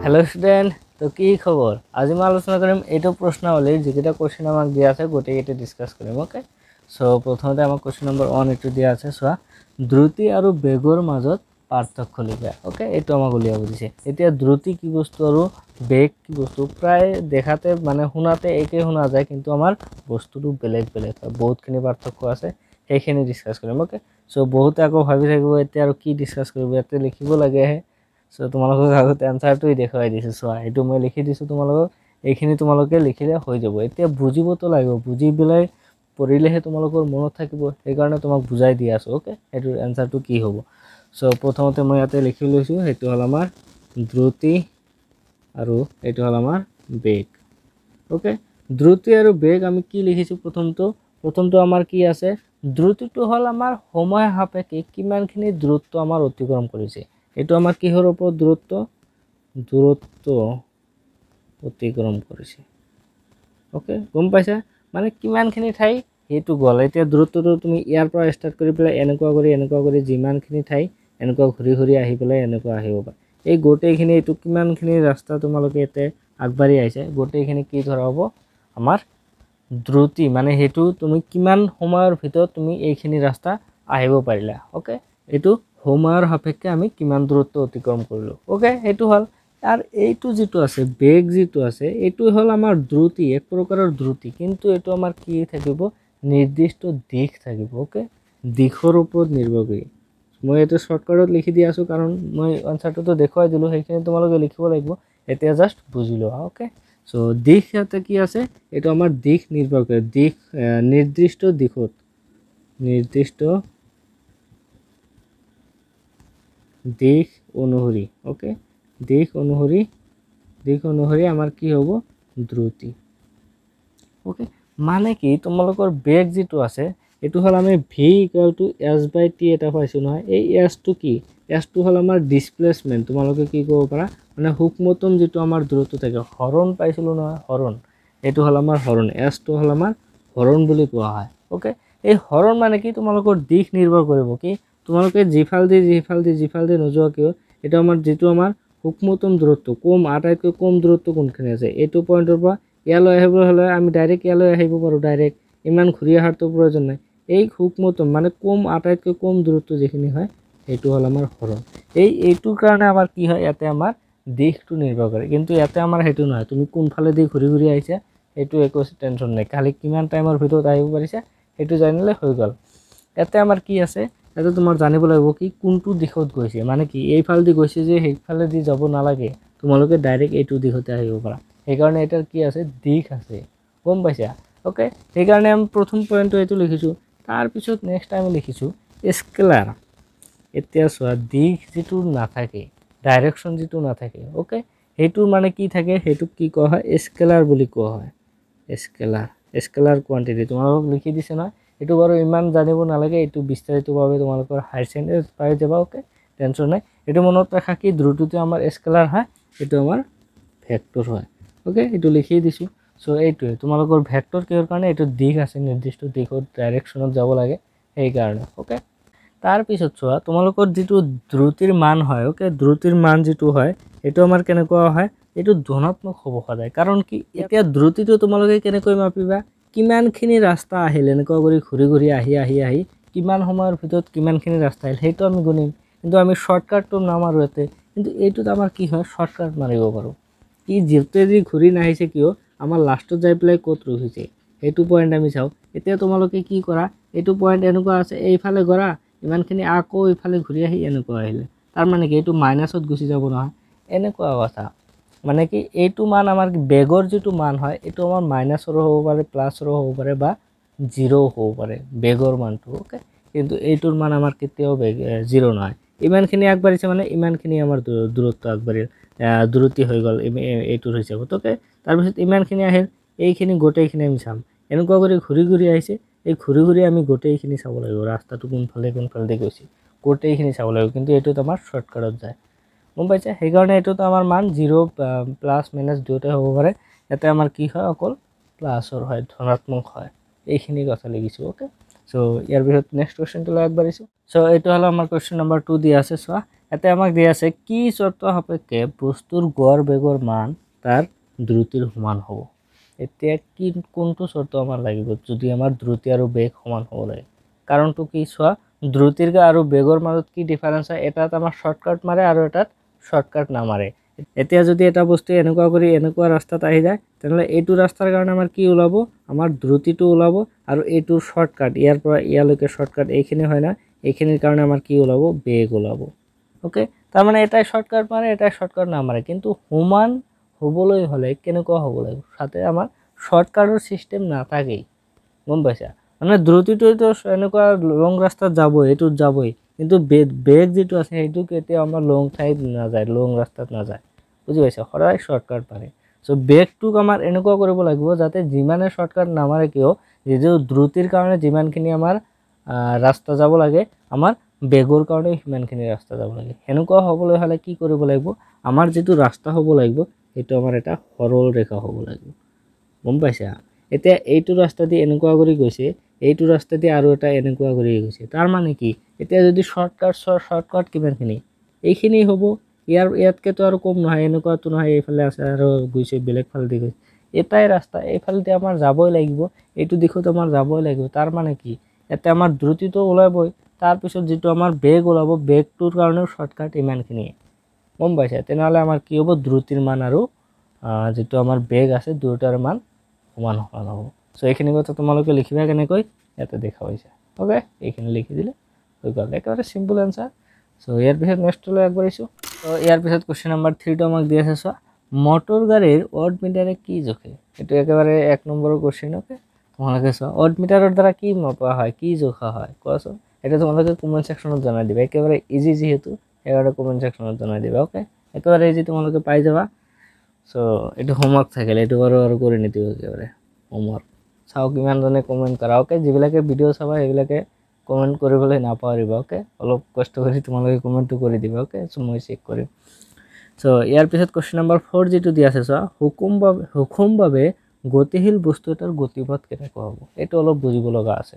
Hello student तो কি খবৰ আজি মই আলোচনা কৰিম এইটো প্ৰশ্নাৱলীৰ যেটা কোৱেশ্চন আমাক দিয়া আছে গোটেই এটা ডিসকাস কৰিম ওকে সো প্ৰথমতে আমাক কোৱেশ্চন নম্বৰ 1 এটো দিয়া আছে সোৱা দ্ৰুতি আৰু বেগৰ মাজত পাৰ্থক্য লিখা ওকে এটো আমাক উলিয়াব দিছে এতিয়া দ্ৰুতি কি বস্তু আৰু বেগ কি বস্তু প্ৰায় দেখাতে মানে শুনাতে একে শুনা যায় কিন্তু আমাৰ বস্তুটো বেলেগ বেলেগ বহুতখিনি পাৰ্থক্য আছে সেইখিনি ডিসকাস কৰিম ওকে সো বহুত আকৌ ভাবি থাকিব এতিয়া আৰু কি ডিসকাস কৰিব এতে লিখিব লাগে সো তোমালোকক আগতে আনসাৰটো দেখাই দিছো সো এটো মই লিখি দিছো তোমালোকক এইখিনি তোমালোকে লিখিলে হৈ যাব এতিয়া বুজিব তো লাগিব বুজি বিলাই পঢ়িলেহে তোমালোকৰ মনত থাকিব এই কাৰণে তোমাক বুজাই দি আছো ওকে এটো আনসাৰটো কি হ'ব সো প্ৰথমতে মই ইয়াতে লিখি লৈছো হেতু হল আমাৰ দ্ৰুতি আৰু এটো হল আমাৰ বেগ ওকে দ্ৰুতি আৰু বেগ আমি কি লিখিছো প্ৰথমটো আমাৰ কি আছে দ্ৰুতিটো হল আমাৰ সময় সাপেক্ষে কিমানখিনি দূৰত্ব আমাৰ অতিক্ৰম কৰিছে এটো আমাৰ কিহৰ ওপৰত দূৰত্ব অতিক্ৰম কৰিছে ওকে গম পাইছা মানে কিমানখিনি ঠাই হেতু গল এতিয়া দূৰত্বটো তুমি ইয়াৰ পৰা স্টাৰ্ট কৰি পেলাই এনেকুৱা কৰি যিমানখিনি ঠাই এনেকুৱা ঘুৰি আহি পেলাই এনেকুৱা আহিব পায় এই গোটেইখিনি এটো কিমানখিনি ৰাস্তা তোমালোকে এতে আগবাঢ়ি আইছে গোটেইখিনি কি ধৰা হ'ব আমাৰ দ্ৰুতি মানে হেতু তুমি কিমান সময়ৰ ভিতৰত তুমি এইখিনি ৰাস্তা আহিব পাৰিলা ওকে এটো সময়ৰ সাপেক্ষে আমি কিমান দূৰত্ব অতিক্ৰম কৰিলো ওকে এটো হল আৰ এইটো যেটো আছে বেগ যেটো আছে এটো হল আমাৰ দ্ৰুতি এক প্ৰকাৰৰ দ্ৰুতি কিন্তু এটো আমাৰ কি থাকিব নিৰ্দিষ্ট দিশ থাকিব ওকে দিশৰ ওপৰত নিৰ্ভৰ কৰি মই এটো শৰ্টকাটত লিখি দি আছো কাৰণ মই আনসাৰটো দেখাই দিলো সেইখিনি তোমালোকে লিখিব লাগিব এতিয়া জাস্ট বুজি লোৱা ওকে সো দিশ ইয়াতে কি আছে এটো আমাৰ দিশ নিৰ্ভৰ কৰে দিশ নিৰ্দিষ্ট দিশত দিশ অনুসৰি ওকে দিশ অনুসৰি আমাৰ কি হ'ব দ্ৰুতি ওকে মানে কি তোমালোকৰ বেগ যেটো আছে এটো হল আমি v s/t এটা পাইছো নহয় এই s টো কি s টো হল আমাৰ ডিসপ্লেসমেন্ট তোমালোকে কি ক'ব পাৰা মানে হুকমতম যেটো আমাৰ দূৰত্ব থাকে হৰণ পাইছিলো নহয় হৰণ এটো হল আমাৰ হৰণ s টো হল আমাৰ হৰণ বুলি কোৱা হয় ওকে এই হৰণ মানে কি তোমালোকৰ দিশ নিৰ্ভৰ কৰিব কি তোমালোকে জিফালদি নজোৱা কিয় এটা আমাৰ যেটো আমাৰ হুকমতম দূৰত্ব কম আটাইতকৈ কম দূৰত্ব কোনখিনি আছে এটো পইণ্টৰ পৰা ইয়ালৈ আহিব হলে আমি ডাইৰেক্ট ইয়ালৈ আহিব পাৰো ডাইৰেক্ট ইমান ঘূৰি আহাৰটো প্ৰয়োজন নাই এই হুকমতম মানে কম আটাইতকৈ কম দূৰত্ব যেখিনি হয় এটো হল আমাৰ হৰণ এইটোৰ কাৰণে আমাৰ কি হয় ইয়াতে আমাৰ দিশটো নিৰ্ভৰ কৰে কিন্তু ইয়াতে আমাৰ হেতু নহয় তুমি কোনফালে দি ঘূৰি আইছা এটো একো টেনচন নাই খালি কিমান টাইমৰ ভিতৰত আহিব পাৰিছা এটো জানিলে হৈ গল ইয়াতে আমাৰ কি আছে এটা তোমাৰ জানিব লাগিব কি কোনটো দিশত গৈছে মানে কি এইফাল দি গৈছে যে সেইফালে দি যাব নালাগে তোমালোকে ডাইৰেক্ট এইটো দিশতে আহিব পাৰা এই কাৰণে এটা কি আছে দিশ আছে গম পাইছা ওকে এই কাৰণে আমি প্ৰথম পইণ্টটো এটো লিখিছো তাৰ পিছত নেক্সট টাইম লিখিছো স্কেলাৰ এতিয়া সোৱা দিশ যেটো নাথাকে ডাইৰেকশন যেটো নাথাকে ওকে হেতু মানে কি থাকে হেতু কি কোৱা হয় স্কেলাৰ বুলি কোৱা হয় স্কেলাৰ কোৱান্টিটি তোমালোকক লিখি দিছে নহয় এটো বাৰু ইমান জানিব নালাগে এটো বিস্তাৰিতভাৱে তোমালোকৰ হাই সেকেন্ডাৰী পাই যাবা ওকে টেনচন নাই এটো মনত ৰাখা কি দ্ৰুতটো আমাৰ স্কেলাৰ হয় এটো আমাৰ ভেক্টৰ হয় ওকে এটো লিখি দিছো সো এইটোৱে তোমালোকৰ ভেক্টৰ কিহৰ কাৰণে এটো দিশ আছে নিৰ্দিষ্ট দিশত ডাইৰেকশনত যাব লাগে এই কাৰণে ওকে তাৰ পিছত সোৱা তোমালোকৰ যেটো দ্ৰুতিৰ মান হয় ওকে দ্ৰুতিৰ মান যেটো হয় এটো আমাৰ কেনেকুৱা হয় এটো ধনাত্মক হ'ব সদায় কাৰণ কি এতিয়া দ্ৰুতিটো তোমালোকে কেনেকৈ মাপিবা কিমানখিনি ৰাস্তা আহিল এনেকুৱা কৰি ঘূৰি আহি কিমান সময়ৰ ভিতৰত কিমানখিনি ৰাস্তা আহিল হেতু আমি গণিম কিন্তু আমি শৰ্টকাটটো নামাৰো এতে কিন্তু এইটোত আমাৰ কি হয় শৰ্টকাট মাৰিব পাৰো কি যেতেদি ঘূৰি নাহিছে কিয় আমাৰ লাষ্টত যাই প্লাই ক'ত ৰখিছে হেতু পইণ্ট আমি চাও এতিয়া তোমালোকে কি কৰা এটো পইণ্ট এনেকুৱা আছে এইফালে গৰা ইমানখিনি আকৌ ইফালে ঘূৰি আহি এনেকুৱা আহিলে তাৰ মানে কি এটো মাইনাসত গুচি যাব নহয় এনেকুৱা কথা মানে কি এইটো মান আমাৰ বেগৰ যেটো মান হয় এটো আমাৰ মাইনাসৰ হ'ব পাৰে প্লাসৰ হ'ব পাৰে বা জিৰো হ'ব পাৰে বেগৰ মানটো ওকে কিন্তু এইটোৰ মান আমাৰ কেতিয়াও জিৰো নহয় ইমানখিনি আগবাঢ়িছে মানে ইমানখিনি আমাৰ দূৰত্ব আগবাঢ়িল দূৰত্ব হৈ গল এইটোৰ হিচাপত ওকে তাৰ পিছত ইমানখিনি আহিল এইখিনি গোটেইখিনি আমি চাম এনেকুৱা কৰি ঘূৰি আহিছে এই ঘূৰি আমি গোটেইখিনি চাব লাগিব ৰাস্তাটো কোনফালে দি গৈছে গোটেইখিনি চাব লাগিব কিন্তু এইটোত আমাৰ শৰ্টকাটত যায় গম পাইছা সেই কাৰণে এইটোত আমাৰ মান 0 প্লাস মাইনাস দুটা হ'ব পাৰে ইয়াতে আমাৰ কি হয় অকল প্লাসৰ হয় ধনাত্মক হয় এইখিনি কথা লিখিছো ওকে সো ইয়াৰ পিছত নেক্সট কুৱেশ্যনটো লৈ আগবাঢ়িছোঁ। সো এইটো হলো আমাৰ কুৱেশ্যন নম্বৰ 2 দিয়া আছে। চোৱা ইয়াতে আমাক দিয়া আছে কি চৰ্ত সাপেক্ষে বস্তুৰ গড় বেগৰ মান তাৰ দ্ৰুতিৰ সমান হ'ব। এতিয়া কি কোনটো চৰ্ত আমাৰ লাগিব যদি আমাৰ দ্ৰুতি আৰু বেগ সমান হ'ব লাগে? কাৰণটো কি চোৱা, দ্ৰুতিৰ আৰু বেগৰ মাজত কি ডিফাৰেন্স হয়, এটাত আমাৰ শৰ্টকাট মাৰে আৰু এটাত শৰ্টকাট না মাৰে। এতিয়া যদি এটা বস্তু এনেকুৱা কৰি এনেকুৱা ৰাস্তাত আহি যায় তেনলে এইটো ৰাস্তাৰ কাৰণে আমাৰ কি ওলাব, আমাৰ দ্ৰুতিটো ওলাব আৰু এইটো শৰ্টকাট ইয়াৰ পৰা ইয়ালৈকে শৰ্টকাট এইখিনি হয় না, এইখিনিৰ কাৰণে আমাৰ কি ওলাব, বেগ ওলাব। ওকে, তাৰ মানে এটাই শৰ্টকাট মাৰে এটাই শৰ্টকাট না মাৰে, কিন্তু সমান হ'বলৈ হলে কেনেকুৱা হ'ব লাগিব, সাথে আমাৰ শৰ্টকাটৰ সিস্টেম নাথাকেই। গম পাইছা, মানে দ্ৰুতিটো এনেকুৱা লং ৰাস্তাত যাবই, এইটোত যাবই, কিন্তু বেগ যেটো আছে সেইটো কেতিয়া আমাৰ লং ঠাইত নাযায়, লং ৰাস্তাত নাযায়। বুজি পাইছা, সদায় শৰ্টকাট মাৰে। সো বেগটোক আমাৰ এনেকুৱা কৰিব লাগিব যাতে যিমানে শৰ্টকাট নামাৰে কিয়, যিটো দ্ৰুতিৰ কাৰণে যিমানখিনি আমাৰ ৰাস্তা যাব লাগে আমাৰ বেগৰ কাৰণে সিমানখিনি ৰাস্তা যাব লাগে। এনেকুৱা হ'বলৈ হলে কি কৰিব লাগিব, আমাৰ যেটো ৰাস্তা হ'ব লাগিব সেইটো আমাৰ এটা সৰল ৰেখা হ'ব লাগিব। গম পাইছা, এতিয়া এইটো ৰাস্তা দি এনেকুৱা কৰি গৈছে, এইটো ৰাস্তা দি আৰু এটা এনেকুৱা কৰি গৈছে, তাৰ মানে কি, এতিয়া যদি শৰ্টকাট কিমানখিনি, এইখিনি হ'ব, ইয়াতকেতো আৰু কম নহয়, এনেকুৱাতো নহয় এইফালে আছে আৰু গৈছে বেলেগ ফাল দি গৈছে, এটাই ৰাস্তা এইফালেদি আমাৰ যাবই লাগিব, এইটো দিশত আমাৰ যাবই লাগিব। তাৰ মানে কি, ইয়াতে আমাৰ দ্ৰুতিটো ওলাবই, তাৰপিছত যেটো আমাৰ বেগ ওলাব, বেগটোৰ কাৰণেও শৰ্টকাট ইমানখিনি। গম পাইছা, তেনেহলে আমাৰ কি হ'ব, দ্ৰুতিৰ মান আৰু যেটো আমাৰ বেগ আছে দুটাৰ মান সমান সমান হ'ব। সো এইখিনি কথা তোমালোকে লিখিবা কেনেকৈ, ইয়াতে দেখা পাইছা। ওকে, এইখিনি লিখি দিলে হৈ গ'ল, একেবাৰে সিম্পল আনসাৰ। সো ইয়াৰ পিছত নেক্সটলৈ আগবাঢ়িছোঁ। তো ইয়াৰ পিছত কুৱেশ্যন নম্বৰ 3 টো আমাক দি আছে। চোৱা, মটৰ গাড়ীৰ অড মিটাৰে কি জোখে? এইটো একেবাৰে 1 নম্বৰৰ কুৱেশ্যন। ওকে, তোমালোকে চোৱা অড মিটাৰৰ দ্বাৰা কি মাপা হয়, কি জোখা হয় কোৱাচোন, এটা তোমালোকে কমেন্ট সেকশনত জনাই দিবা, একেবাৰে ইজি যেহেতু একেবাৰে কমেন্ট সেকশনত জনাই দিবা। ওকে, একেবাৰে ইজি তোমালোকে পাই যাবা। সো এইটো হোমৱৰ্ক থাকিলে এইটো আৰু কৰি নিদিব, একেবাৰে হোমৱৰ্ক চাও কিমান জনে কমেন্ট কৰা। ওকে, যিবিলাকে ভিডিও চাবা সেইবিলাকে কমেন্ট কৰিবলৈ নাপাহৰিবা। ওকে, অলপ কষ্ট কৰি তোমালোকে কমেন্টটো কৰি দিবা। ওকে, সো মই চেক কৰিম। সো ইয়াৰ পিছত কুৱেশ্যন নম্বৰ 4 যেটো দি আছে, চোৱা হুকুমভাৱে গতিশীল বস্তু এটাৰ গতিপথ কেনেকুৱা হ'ব, এইটো অলপ বুজিব লগা আছে।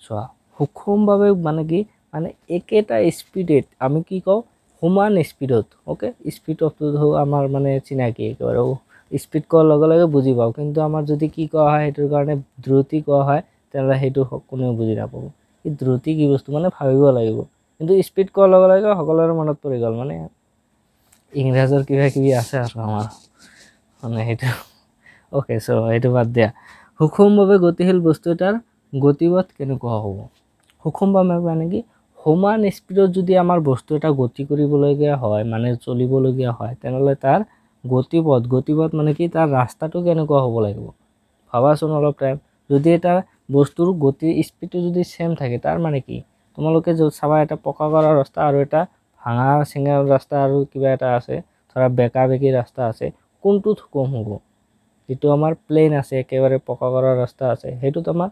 চোৱা, হুকুমভাৱে মানে কি, মানে একেটা স্পিডত আমি কি কওঁ, সমান স্পিডত। ওকে, স্পিড অফটো আমাৰ মানে চিনাকি, একেবাৰে স্পিড কোৱাৰ লগে লগে বুজি পাওঁ, কিন্তু আমাৰ যদি কি কোৱা হয় সেইটোৰ কাৰণে দ্ৰুতি কোৱা হয় তেনলে সেইটো কোনেও বুজি নাপাব। এই দ্ৰুতি কি বস্তু মানে ভাবিব লাগিব, কিন্তু স্পিড কোৱাৰ লগে লগে সকলোৰে মনত পৰি গ'ল, মানে ইংৰাজৰ কিবা কিবি আছে আৰু আমাৰ মানে সেইটো। ওকে, সো এইটো বাদ দিয়া। হুকুমভাৱে গতিশীল বস্তু এটাৰ গতিপথ কেনেকুৱা হ'ব? হুকুমভাৱে মানে কি, সমান স্পিডত যদি আমাৰ বস্তু এটা গতি কৰিবলগীয়া হয়, মানে চলিবলগীয়া হয়, তেনেহ'লে তাৰ গতিপথ মানে কি, তাৰ ৰাস্তাটো কেনেকুৱা হ'ব লাগিব ভাবাচোন অলপ টাইম। যদি এটা বস্তুৰ গতি স্পিডটো যদি সেম থাকে, তাৰ মানে কি, তোমালোকে চাবা এটা পকা কৰা ৰাস্তা আৰু এটা ভাঙা চিঙা ৰাস্তা আৰু কিবা এটা আছে, ধৰা বেকা বেকি ৰাস্তা আছে, কোনটোত কম হ'ব? যেটো আমাৰ প্লেন আছে, একেবাৰে পকা কৰা ৰাস্তা আছে, সেইটোত আমাৰ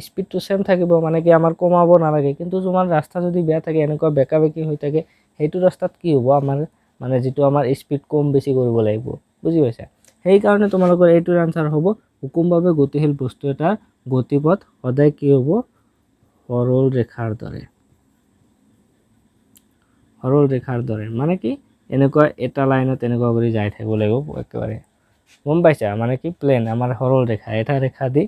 স্পিডটো সেম থাকিব, মানে কি আমাৰ কমাব নালাগে। কিন্তু তোমাৰ ৰাস্তা যদি বেয়া থাকে, এনেকুৱা বেকা বেকি হৈ থাকে, সেইটো ৰাস্তাত কি হ'ব, আমাৰ মানে যেটো আমাৰ স্পিড কম বেছি কৰিব লাগিব। বুজি পাইছা, সেইকাৰণে তোমালোকৰ এইটোৰ আনসাৰ হ'ব, হুকুমভাৱে গতিশীল বস্তু এটাৰ গতিপথ সদায় কি হ'ব, সৰল ৰেখাৰ দৰে। সৰল ৰেখাৰ দৰে মানে কি, এনেকুৱা এটা লাইনত এনেকুৱা কৰি যাই থাকিব লাগিব একেবাৰে। গম পাইছা, মানে কি প্লেন আমাৰ সৰল ৰেখা, এটা ৰেখা দি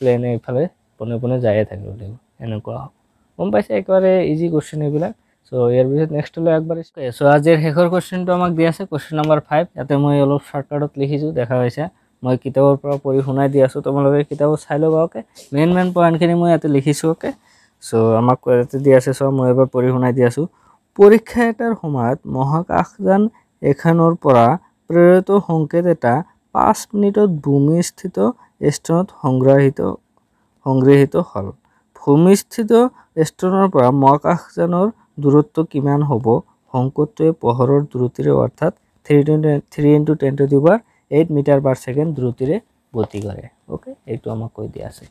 প্লেন এইফালে পোনে পোনে যায়ে থাকিব লাগিব, এনেকুৱা হ'ব। গম পাইছা, একেবাৰে ইজি কুৱেশ্যন এইবিলাক। সো ইয়াৰ পিছত নেক্সটলৈ আগবাঢ়িছোঁ। সো আজিৰ শেষৰ কুৱেশ্যনটো আমাক দি আছে, কুৱেশ্যন নম্বৰ 5। ইয়াতে মই অলপ শৰ্টকাটত লিখিছোঁ, দেখা পাইছা, মই কিতাপৰ পৰা পঢ়ি শুনাই দি আছোঁ, তোমালোকে কিতাপত চাই ল'বা। ওকে, মেইন পইণ্টখিনি মই ইয়াতে লিখিছোঁ। ওকে, সো আমাক ইয়াতে দি আছে, চোৱা মই এবাৰ পঢ়ি শুনাই দি আছোঁ। পৰীক্ষা এটাৰ সময়ত মহাকাশযান এখনৰ পৰা প্ৰেৰিত সংকেত এটা 5 মিনিটত ভূমিস্থিত স্থানত সংগ্ৰহিত হ'ল। ভূমিস্থিত স্থানৰ পৰা মহাকাশযানৰ দূৰত্ব কিমান হ'ব? সংকেতটোৱে পোহৰৰ দ্ৰুতিৰে অৰ্থাৎ 3 × 10⁸ দ্ৰুতিৰে গতি কৰে। ওকে, এইটো আমাক কৈ দিয়া আছে।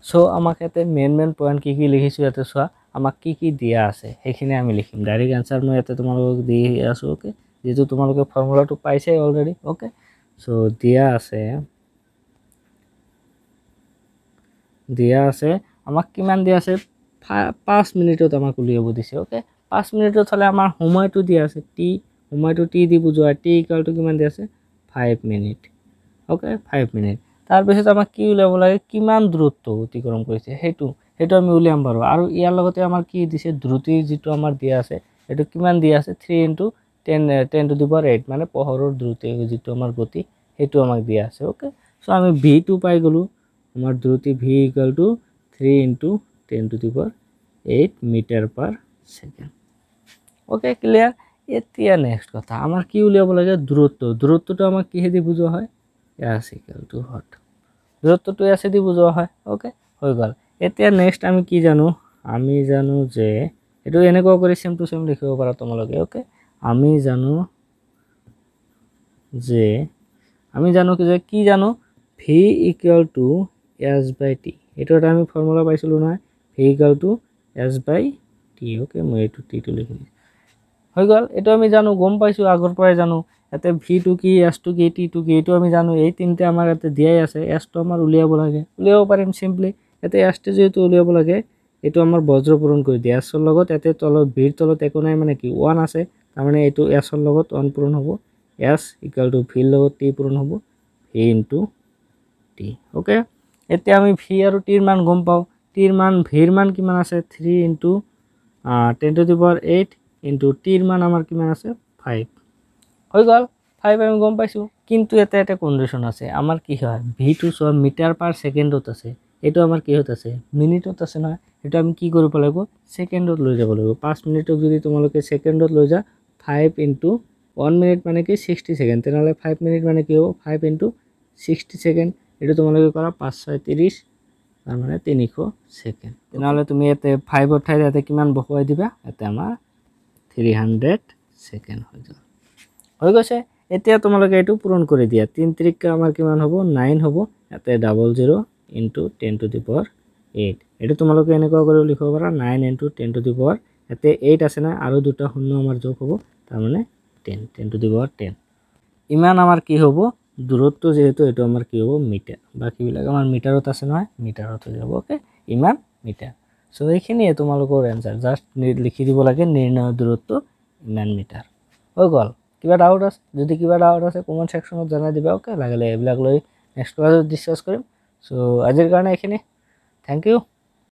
সো আমাক ইয়াতে মেইন পইণ্ট কি লিখিছোঁ, ইয়াতে চোৱা আমাক কি দিয়া আছে সেইখিনি আমি লিখিম। ডাইৰেক্ট আনসাৰ মই ইয়াতে তোমালোকক দি আছোঁ। ওকে, যেহেতু তোমালোকে ফৰ্মুলাটো পাইছে অলৰেডি। ওকে, সো দিয়া আছে আমাক কিমান দিয়া আছে 5 মিনিটত আমাক উলিয়াব দিছে ওকে 5 মিনিটত হলে আমাৰ সময়টো দিয়া আছে টি সময়টো টি দি বুজোৱা টি ইকুয়াল টু কিমান দিয়া আছে 5 মিনিট ওকে 5 মিনিট তাৰপিছত আমাক কি উলিয়াব লাগে কিমান দূৰত্ব অতিক্ৰম কৰিছে সেইটো আমি উলিয়াম পাৰো আৰু ইয়াৰ লগতে আমাৰ কি দিছে দ্ৰুতি যেটো আমাৰ দিয়া আছে এটো কিমান দিয়া আছে 3 * 10 to the power 8 মানে পোহৰৰ দ্ৰুতি যেটো আমাৰ গতি সেইটো আমাক দিয়া আছে ওকে সো আমি v2 পাই গলো আমাৰ দ্ৰুতি v = 3 * 10 to the power 8 metre per second okay clear এতিয়া নেক্সট কথা আমাৰ কি উলিয়াব লাগে দূৰত্বটো আমাক কিহে দি বুজোৱা হয় s = হট দূৰত্বটো s দি বুজোৱা হয় ওকে হৈ গল এতিয়া নেক্সট আমি কি জানো আমি জানো যে এটো এনেকুৱা কৰি সেম টু সেম লিখিব পাৰা তোমালোকে ওকে আমি জানো কি জানো v = s/t এটো এটা আমি ফর্মুলা পাইছিলো না v = s/t ওকে মই এটো t টো লিখি হৈ গল এটো আমি জানো গম পাইছো আগৰ পৰাই জানো এতে v টো কি s টো কি t টো কি এটো আমি জানো এই তিনটা আমাৰ এতে দিয়াই আছে s টো আমাৰ উলিয়াব লাগে উলিয়াব পাৰিম সিম্পলি এতে s টো যেটো উলিয়াব লাগে এটো আমাৰ বজ্ৰ পূৰণ কৰি দিয়া s ৰ লগত এতে তলত v ৰ তলত একো নাই মানে কি 1 আছে তাৰ মানে এটো s ৰ লগত 1 পূৰণ হ'ব s = v ৰ লগত t পূৰণ হ'ব v * t ওকে এতিয়া আমি v আৰু t ৰ মান গম পাও t ৰ মান v ৰ মান কিমান আছে 3 * 10 to the power 8 * t ৰ মান আমাৰ কিমান আছে 5 হৈ গল 5 আমি গম পাইছো কিন্তু এটা কন্ডিশন আছে আমাৰ কি হয় v টো সব মিটাৰ পাৰ সেকেন্ডত আছে এটো আমাৰ কিহত আছে মিনিটত আছে না এটা আমি কি কৰিব লাগিব সেকেন্ডত লৈ যাব লাগিব 5 মিনিটক যদি তোমালোকে সেকেন্ডত লৈ যা 5 * 1 মিনিট মানে কি 60 সেকেন্ড তেনালে 5 মিনিট মানে কি হ'ব 5 * 60 সেকেন্ড এটো তোমালোকে কৰা 5 6 30 তাৰ মানে 300 সেকেন্ড তেনালে তুমি এতে 5 ৰ ঠাইত এতে কিমান বহাই দিবা এতে আমাৰ 300 সেকেন্ড হৈ গৈছে এতিয়া তোমালোকে এটো পূৰণ কৰি দিয়া 3 ত্ৰিকা আমাৰ কিমান হ'ব 9 হ'ব এতে 00 * 10 to the power 8 এটো তোমালোকে এনেকুৱা কৰি লিখিব পাৰা 9 * 10 to the power এতে 8 আছে না আৰু দুটা শূন্য আমাৰ যোগ হ'ব তাৰ মানে 10 to the power 10 ইমান আমাৰ কি হ'ব দূৰত্ব যেহেতু এটো আমাৰ কি হ'ব মিটাৰ বাকি বিলাক আমাৰ মিটাৰত আছে নহয় মিটাৰত হৈ যাব ওকে ইমান মিটাৰ সো এইখিনিয়ে তোমালোকৰ आंसर জাস্ট লিখি দিব লাগে নিৰ্ণয় দূৰত্ব ইমান মিটাৰ হৈ গল কিবা ডাউট আছে যদি কিবা ডাউট আছে কমেন্ট সেকশনত জনাই দিবা ওকে লাগিলে এইবিলাক লৈ নেক্সট ক্লাছত ডিসকাস কৰিম সো আজিৰ কাৰণে এইখিনি থ্যাংক ইউ